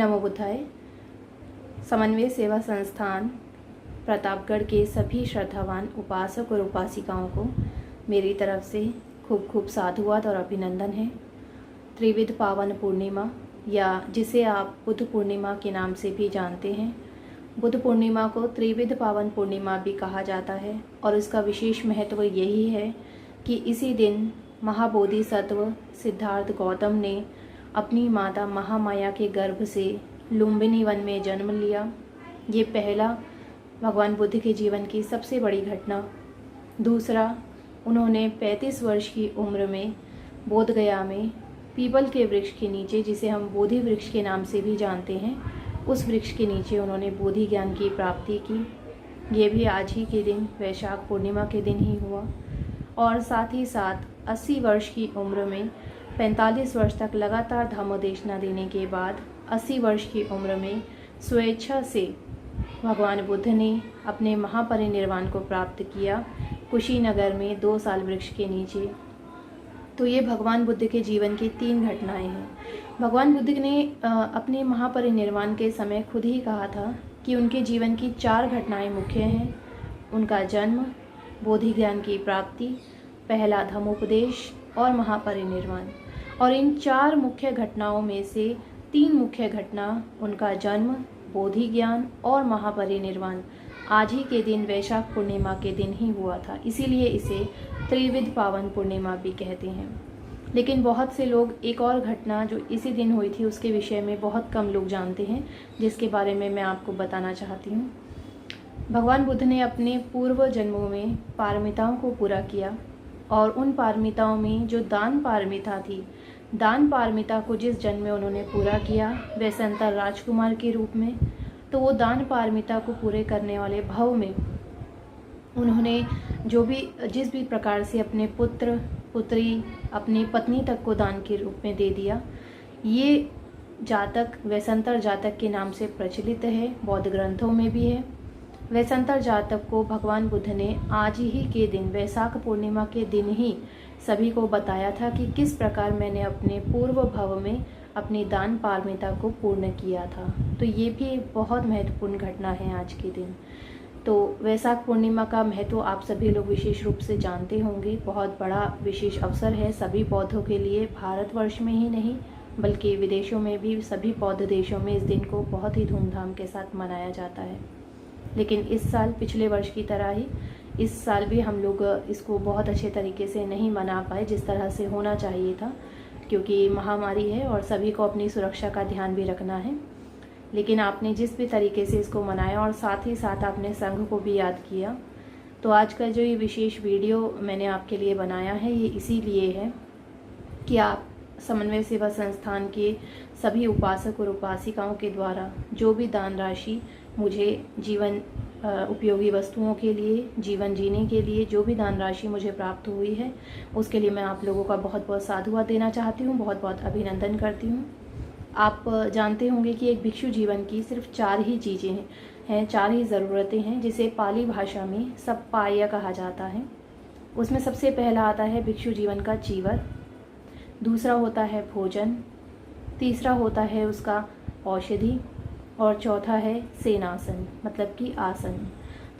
नमो बुद्धाय। समन्वय सेवा संस्थान प्रतापगढ़ के सभी श्रद्धावान उपासक और उपासिकाओं को मेरी तरफ से खूब खूब साधुवाद और अभिनंदन है। त्रिविध पावन पूर्णिमा, या जिसे आप बुद्ध पूर्णिमा के नाम से भी जानते हैं, बुद्ध पूर्णिमा को त्रिविध पावन पूर्णिमा भी कहा जाता है। और इसका विशेष महत्व यही है कि इसी दिन महाबोधिसत्व सिद्धार्थ गौतम ने अपनी माता महामाया के गर्भ से लुम्बिनी वन में जन्म लिया। ये पहला भगवान बुद्ध के जीवन की सबसे बड़ी घटना। दूसरा, उन्होंने 35 वर्ष की उम्र में बोधगया में पीपल के वृक्ष के नीचे, जिसे हम बोधि वृक्ष के नाम से भी जानते हैं, उस वृक्ष के नीचे उन्होंने बोधि ज्ञान की प्राप्ति की। ये भी आज ही के दिन, वैशाख पूर्णिमा के दिन ही हुआ। और साथ ही साथ 80 वर्ष की उम्र में 45 वर्ष तक लगातार धम्मोदेशना देने के बाद 80 वर्ष की उम्र में स्वेच्छा से भगवान बुद्ध ने अपने महापरिनिर्वाण को प्राप्त किया, कुशीनगर में 2 साल वृक्ष के नीचे। तो ये भगवान बुद्ध के जीवन की 3 घटनाएं हैं। भगवान बुद्ध ने अपने महापरिनिर्वाण के समय खुद ही कहा था कि उनके जीवन की 4 घटनाएं मुख्य हैं। उनका जन्म, बोधि ज्ञान की प्राप्ति, पहला धम्मोपदेश और महापरिनिर्वाण। और इन 4 मुख्य घटनाओं में से 3 मुख्य घटना, उनका जन्म, बोधि ज्ञान और महापरिनिर्वाण, आज ही के दिन वैशाख पूर्णिमा के दिन ही हुआ था। इसीलिए इसे त्रिविध पावन पूर्णिमा भी कहते हैं। लेकिन बहुत से लोग एक और घटना जो इसी दिन हुई थी उसके विषय में बहुत कम लोग जानते हैं, जिसके बारे में मैं आपको बताना चाहती हूँ। भगवान बुद्ध ने अपने पूर्व जन्मों में पारमिताओं को पूरा किया, और उन पारमिताओं में जो दान पारमिता थी, दान पारमिता को जिस जन्म में उन्होंने पूरा किया वैसंतर राजकुमार के रूप में, तो वो दान पारमिता को पूरे करने वाले भव में उन्होंने जिस भी प्रकार से अपने पुत्र पुत्री, अपनी पत्नी तक को दान के रूप में दे दिया। ये जातक वैसंतर जातक के नाम से प्रचलित है, बौद्ध ग्रंथों में भी है। वैसंतर जातक को भगवान बुद्ध ने आज ही के दिन, वैशाख पूर्णिमा के दिन ही सभी को बताया था कि किस प्रकार मैंने अपने पूर्व भव में अपनी दान पारमिता को पूर्ण किया था। तो ये भी एक बहुत महत्वपूर्ण घटना है आज के दिन। तो वैशाख पूर्णिमा का महत्व आप सभी लोग विशेष रूप से जानते होंगे। बहुत बड़ा विशेष अवसर है सभी बौद्धों के लिए, भारतवर्ष में ही नहीं बल्कि विदेशों में भी, सभी बौद्ध देशों में इस दिन को बहुत ही धूमधाम के साथ मनाया जाता है। लेकिन इस साल पिछले वर्ष की तरह ही इस साल भी हम लोग इसको बहुत अच्छे तरीके से नहीं मना पाए जिस तरह से होना चाहिए था, क्योंकि महामारी है और सभी को अपनी सुरक्षा का ध्यान भी रखना है। लेकिन आपने जिस भी तरीके से इसको मनाया और साथ ही साथ आपने संघ को भी याद किया, तो आज का जो ये विशेष वीडियो मैंने आपके लिए बनाया है, ये इसीलिए है कि आप समन्वय सेवा संस्थान के सभी उपासक और उपासिकाओं के द्वारा जो भी दान राशि मुझे जीवन उपयोगी वस्तुओं के लिए, जीवन जीने के लिए जो भी दान राशि मुझे प्राप्त हुई है, उसके लिए मैं आप लोगों का बहुत बहुत साधुवाद देना चाहती हूँ, बहुत बहुत अभिनंदन करती हूँ। आप जानते होंगे कि एक भिक्षु जीवन की सिर्फ 4 ही चीज़ें हैं, 4 ही ज़रूरतें हैं, जिसे पाली भाषा में सप्पाय कहा जाता है। उसमें सबसे पहला आता है भिक्षु जीवन का चीवर, दूसरा होता है भोजन, तीसरा होता है उसका औषधि, और चौथा है सेनासन, मतलब कि आसन।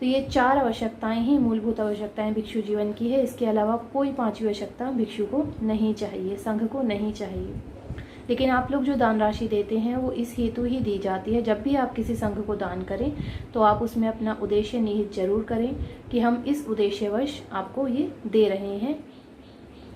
तो ये 4 आवश्यकताएं ही मूलभूत आवश्यकताएं भिक्षु जीवन की है। इसके अलावा कोई 5वीं आवश्यकता भिक्षु को नहीं चाहिए, संघ को नहीं चाहिए। लेकिन आप लोग जो दान राशि देते हैं वो इस हेतु ही दी जाती है, जब भी आप किसी संघ को दान करें तो आप उसमें अपना उद्देश्य निहित जरूर करें कि हम इस उद्देश्यवश आपको ये दे रहे हैं।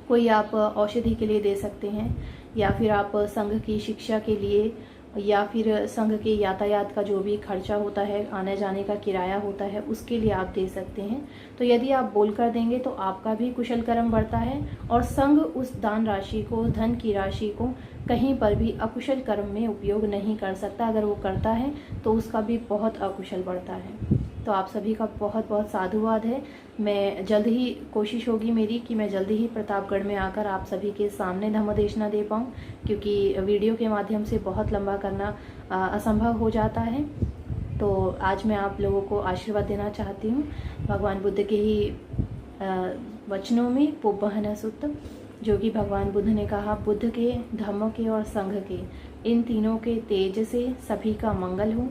कोई आप औषधि के लिए दे सकते हैं, या फिर आप संघ की शिक्षा के लिए, या फिर संघ के यातायात का जो भी खर्चा होता है, आने जाने का किराया होता है, उसके लिए आप दे सकते हैं। तो यदि आप बोल कर देंगे तो आपका भी कुशल कर्म बढ़ता है, और संघ उस दान राशि को, धन की राशि को कहीं पर भी अकुशल कर्म में उपयोग नहीं कर सकता। अगर वो करता है तो उसका भी बहुत अकुशल बढ़ता है। तो आप सभी का बहुत बहुत साधुवाद है। मैं जल्द ही, कोशिश होगी मेरी कि मैं जल्दी ही प्रतापगढ़ में आकर आप सभी के सामने धम्मोदेशना दे पाऊँ, क्योंकि वीडियो के माध्यम से बहुत लंबा करना असंभव हो जाता है। तो आज मैं आप लोगों को आशीर्वाद देना चाहती हूँ भगवान बुद्ध के ही वचनों में, पुब्बहन सुत्त, जो कि भगवान बुद्ध ने कहा, बुद्ध के, धम्म के और संघ के, इन तीनों के तेज से सभी का मंगल हो,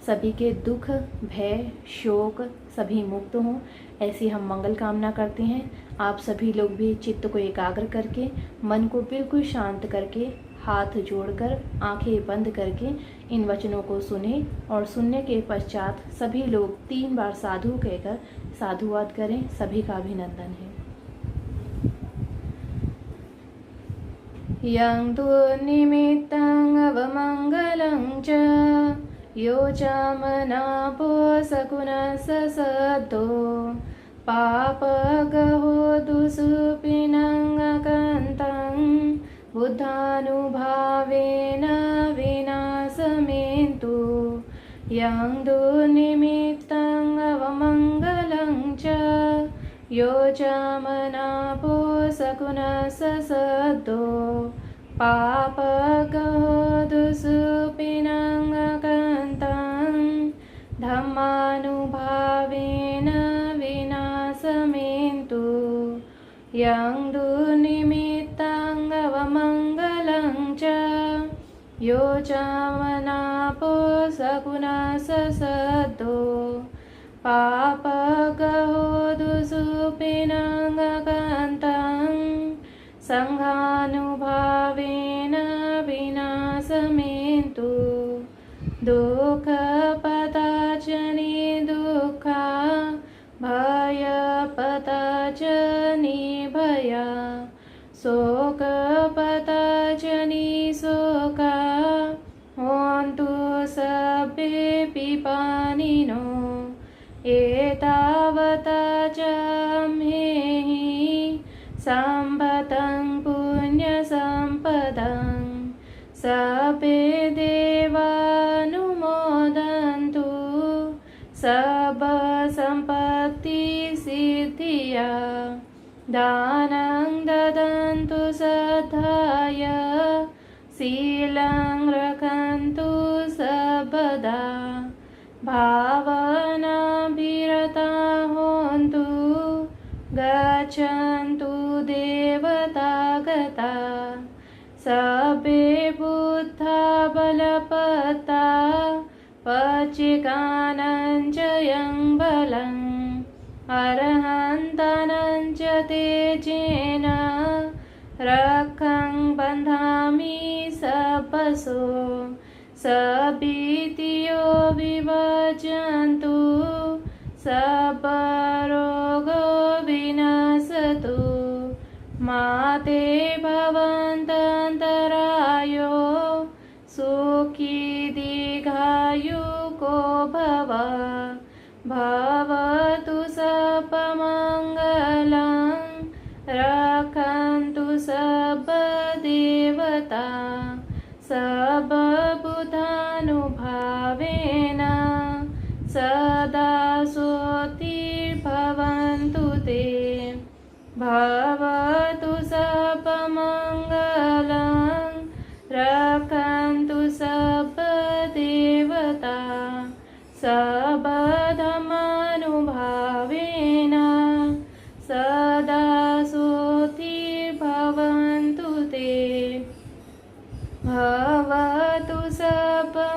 सभी के दुख, भय, शोक सभी मुक्त हों, ऐसी हम मंगल कामना करते हैं। आप सभी लोग भी चित्त को एकाग्र करके, मन को बिल्कुल शांत करके, हाथ जोड़कर, आंखें बंद करके इन वचनों को सुने और सुनने के पश्चात सभी लोग 3 बार साधु कहकर साधुवाद करें। सभी का अभिनंदन है। यं तु निमित्तं अवमङ्गलं च यो चामनापो सकुनः सद्दो पापगहो दुसुपिनं अकन्तं बुद्धानुभावेन विनाशमेन्तु। यं दुर्निमित्तं अवमङ्गलं च यो चामनापो सकुनः सद्दो पापगहो दुसुपिनं अकन्तं धम्मानुभावेन विनाशमेन्तु। यं दुर्निमित्तं अवमङ्गलं च यो चामनापो सकुनः सद्दो पापगहो दुसुपिनं अकन्तं संघानुभावेन विनाशमेन्तु। दुःखपतचनि दुःखा भयपतचनि भया शोकपतचनि शोका होन्तु सर्वे पिपानिनो। एतावता च मेहि सम्पतं पुण्यसम्पदं सर्वे देवानुमोदन्तु सर्वसम्पत्तिसिद्धिया। दानं ददन्तु श्रद्धाय शीलं रक्षन्तु सर्वदा भावनाभिरता होन्तु गच्छन्तु देवतागता सर्वे बुद्धा बलवत्ता पच्चिकानं च यं बलम् अरहन्तानं च तेजेन रक्षं बन्धामि सर्वशो सभीतियो विभजन्तु सर्वरोगो विनशतु मा ते भवन्तन्तरायो सुखी दीर्घायुको भव। भवतु सर्वमङ्गलं रक्षन्तु सर्वदेवता सर्वबुधानुभावेन सदा सोतिर्भवन्तु ते। भवतु सर्वमङ्गलं रक्षन्तु सर्वदेवता सर्वधर्मानुभावेन सदा सोतिर्भवन्तु ते। भवतु सर्वमङ्गलं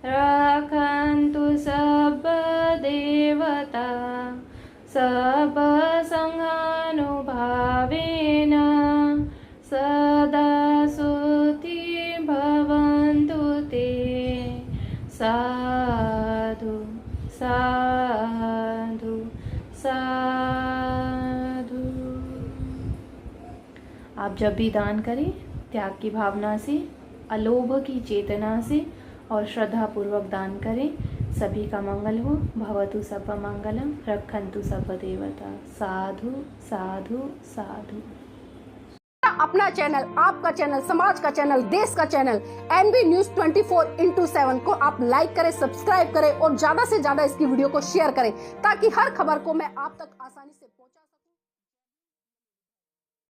रक्षन्तु सर्वदेवता सर्वसङ्घानुभावेन सदा सोतिर्भवन्तु ते। साधु साधु साधु। आप जब भी दान करें त्याग की भावना से, अलोभ की चेतना से और श्रद्धा पूर्वक दान करें। सभी का मंगल हो। भवतु सर्वमंगलम रक्षन्तु सर्वदेवता। साधु साधु साधु। अपना चैनल, आपका चैनल, समाज का चैनल, देश का चैनल एनबी न्यूज 24/7 को आप लाइक करें, सब्सक्राइब करें और ज्यादा से ज्यादा इसकी वीडियो को शेयर करें ताकि हर खबर को मैं आप तक आसानी से